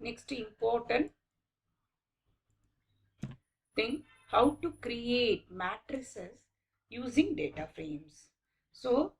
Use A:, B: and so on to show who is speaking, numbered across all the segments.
A: next important thing, how to create matrices using data frames. So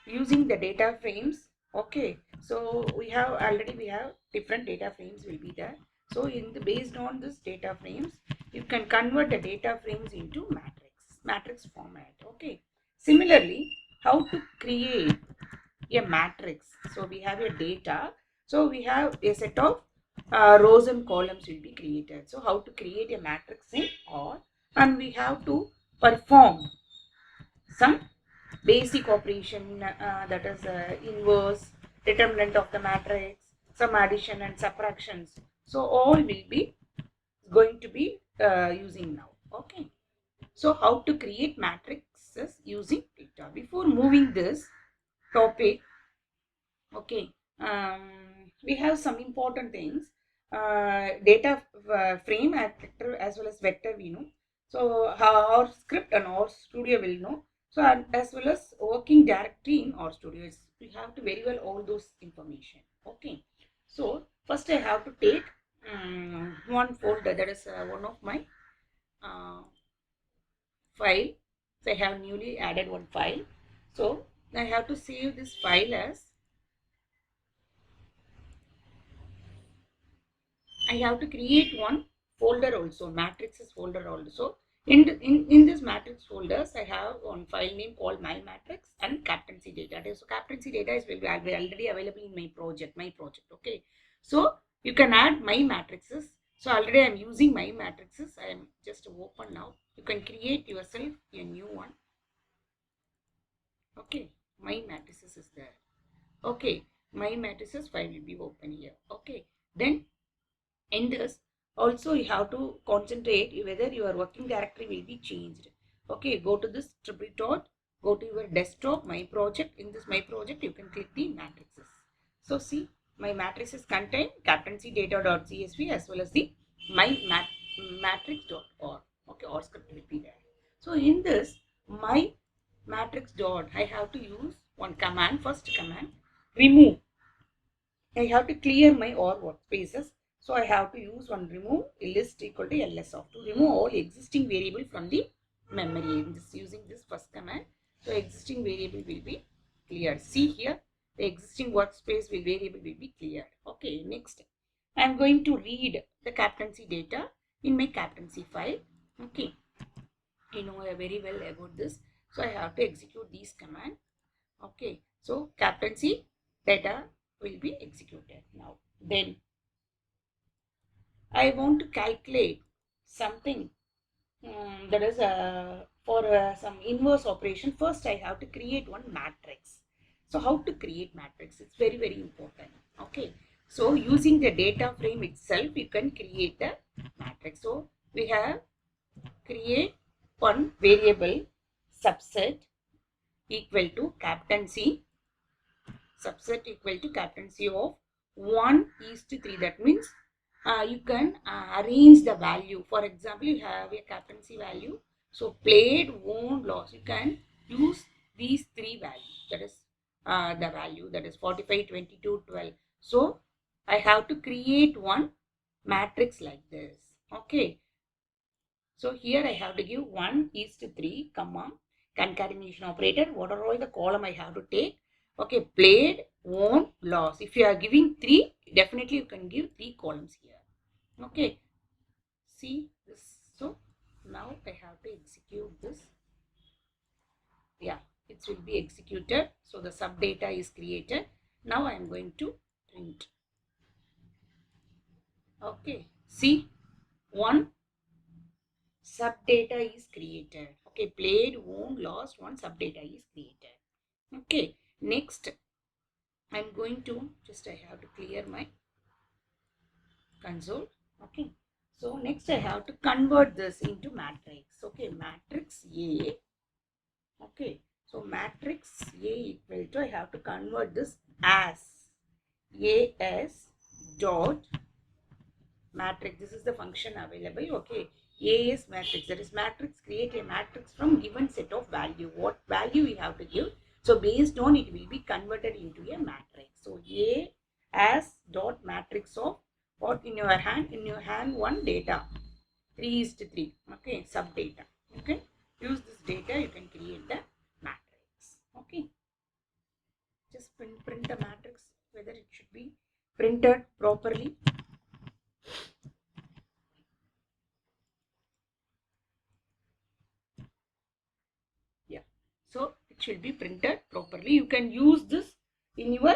A: using the data frames, okay, so we have different data frames will be there. So based on this data frames, you can convert the data frames into matrix format. Okay, similarly, how to create a matrix. So we have a data, so we have a set of rows and columns will be created. So how to create a matrix in R, and we have to perform some basic operation, that is inverse, determinant of the matrix, some addition and subtractions. So all will be going to be using now. Okay, so how to create matrices using data. Before moving this topic, okay, we have some important things. Data frame and vector as well as vector we know. So how our script and our studio will know. So and as well as working directory in our studio, we have to very well all those information. Okay. So first I have to take one folder, that is one of my uh, file. So I have newly added one file. So I have to save this file as, I have to create one folder also, matrices folder also. In this matrix folders, I have one file name called my matrix and captaincy data. So captaincy data is will be already available in my project. Okay. So you can add my matrices. So already I am using my matrices. I am just open now. You can create yourself a new one. Okay. My matrices is there. Okay. My matrices file will be open here. Okay. Then in this also you have to concentrate whether your working directory will be changed. Okay, go to this triple dot, go to your desktop, my project. In this my project you can click the matrices. So see, my matrices contain captaincy data.csv as well as the my matrix.org. Okay, or script will be there. So in this my matrix dot, I have to use one command. First command, remove. I have to clear my OR workspaces. So I have to use one remove list equal to ls of, to remove all existing variable from the memory. In this, using this first command, so existing variable will be cleared. See here, the existing workspace variable will be cleared. Okay, next I am going to read the captaincy data in my captaincy file. Okay, I know very well about this. So I have to execute these command. Okay, so captaincy data will be executed now. Then I want to calculate something, that is for some inverse operation. First I have to create one matrix. So how to create matrix? It's very important. Okay, so using the data frame itself you can create the matrix. So we have create one variable subset equal to captaincy, subset equal to captaincy of 1:3. That means you can arrange the value. For example, you have a captaincy value. So played, won, lost. You can use these three values. That is the value, that is 45, 22, 12. So I have to create one matrix like this. Okay. So here I have to give 1:3, comma, concatenation operator. What are all the column I have to take? Okay, played, won, lost. If you are giving 3, definitely you can give 3 columns here. Okay, see this. So now I have to execute this. Yeah, it will be executed. So the sub data is created. Now I am going to print. Okay, see, one sub data is created. Okay, played, won, lost, one sub data is created. Okay, next I'm going to I have to clear my console. Okay, so next I have to convert this into matrix. Okay, matrix A. Okay, so matrix A equal to, I have to convert this as dot matrix. This is the function available. Okay, AS matrix, that is matrix, create a matrix from given set of value. What value we have to give? So based on it will be converted into a matrix. So A as dot matrix of what in your hand one data 3:3. Okay, sub data. You can use this data, you can create the matrix. Okay, just print the matrix, whether it should be printed properly. Yeah, so it should be printed properly. You can use this in your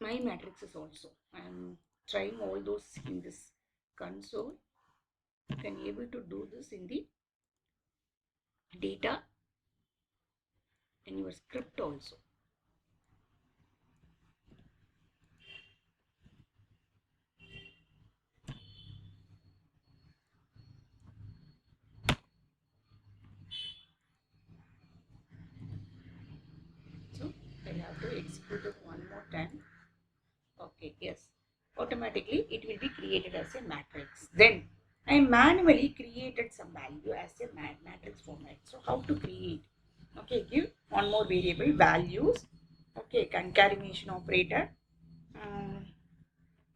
A: my matrices also. I am trying all those in this console. You can able to do this in the data in your script also. So I have to execute it one more time. Okay, yes. Automatically it will be created as a matrix. Then I manually created some value as a matrix format. So how to create? Okay, give one more variable values. Okay, concatenation operator.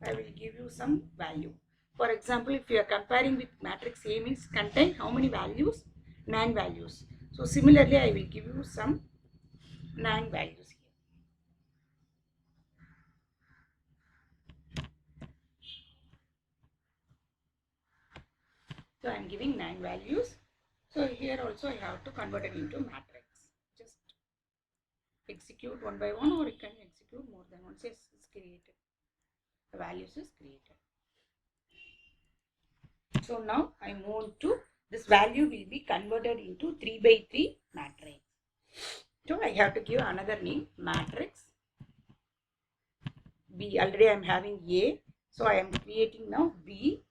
A: I will give you some value. For example, if you are comparing with matrix A means contain how many values? 9 values. So similarly, I will give you some 9 values here. So I am giving 9 values. So here also I have to convert it into matrix. Just execute one by one, or you can execute more than once. Yes, it's created. The values is created. So now I move to this value will be converted into 3 by 3 matrix. So I have to give another name, matrix B. Already I am having A. So I am creating now B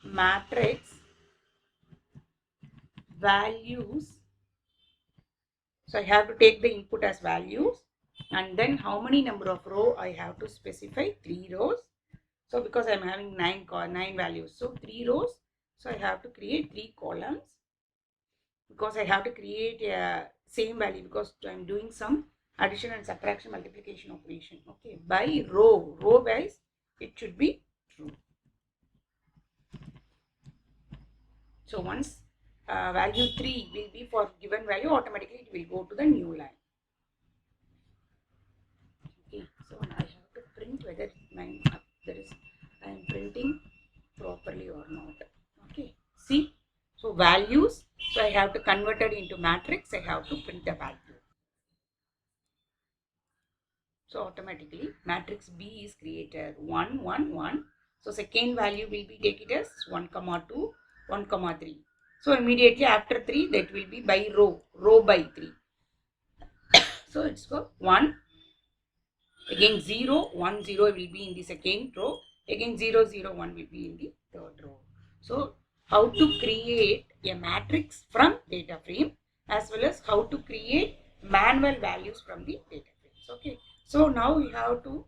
A: matrix values. So I have to take the input as values, and then how many number of row I have to specify 3 rows. So because I am having 9 values, so 3 rows. So I have to create 3 columns, because I have to create a same value, because I am doing some addition and subtraction multiplication operation. Okay, by row wise it should be true. So once value 3 will be for given value, automatically it will go to the new line. Okay, so now I have to print whether I am printing properly or not. Okay, see, so values, so I have to convert it into matrix. I have to print the value. So automatically matrix B is created 1 1 1. So second value will be take it as 1 comma 2 1 comma 3. So immediately after 3 that will be by row by 3. So it's for 1, again 0 1 0 will be in the second row, again 0 0 1 will be in the third row. So how to create a matrix from data frame, as well as how to create manual values from the data frames. Okay, so now you have to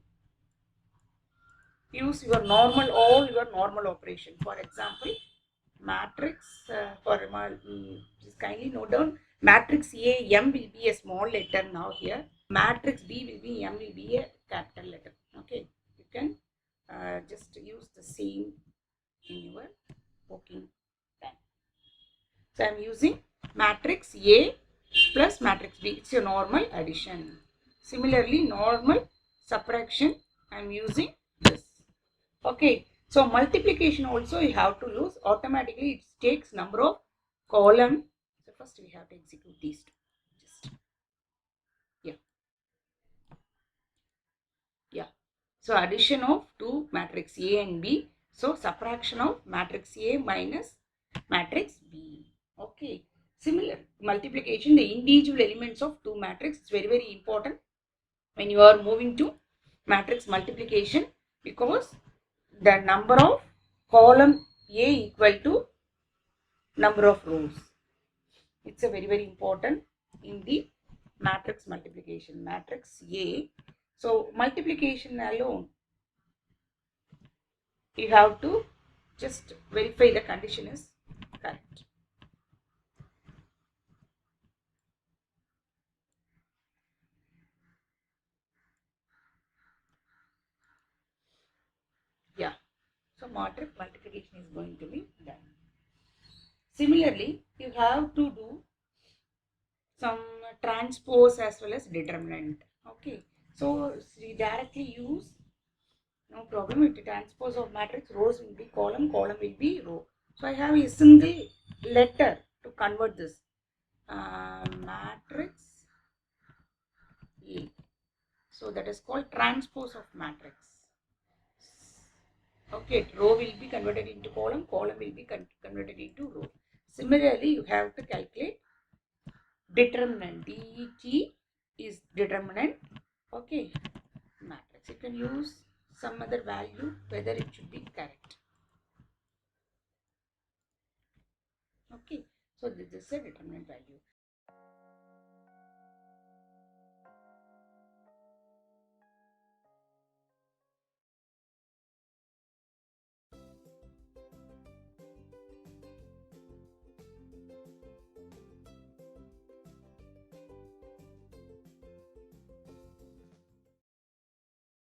A: use all your normal operation. For example, matrix just kindly note down, matrix A, M will be a small letter now here. Matrix B will be, M will be a capital letter. Okay, you can just use the same in your working time. So I am using matrix A plus matrix B. It's a normal addition. Similarly, normal subtraction, I am using this. Okay, so multiplication also you have to use. Automatically it takes number of column. So first we have to execute these two. Just yeah. So addition of two matrix A and B. So subtraction of matrix A minus matrix B. Okay. Similar multiplication, the individual elements of two matrix is very important when you are moving to matrix multiplication, because the number of column A equal to number of rows. It's a very important in the matrix multiplication, matrix A. So multiplication alone, you have to just verify the condition is correct. matrix multiplication is going to be done. Similarly, you have to do some transpose as well as determinant. Okay, so we directly use, no problem, with the transpose of matrix, rows will be column, column will be row. So I have a single letter to convert this. Matrix A. So that is called transpose of matrix. Okay, row will be converted into column, column will be converted into row. Similarly, you have to calculate determinant. Det is determinant. Okay, matrix. You can use some other value whether it should be correct. Okay, so this is a determinant value.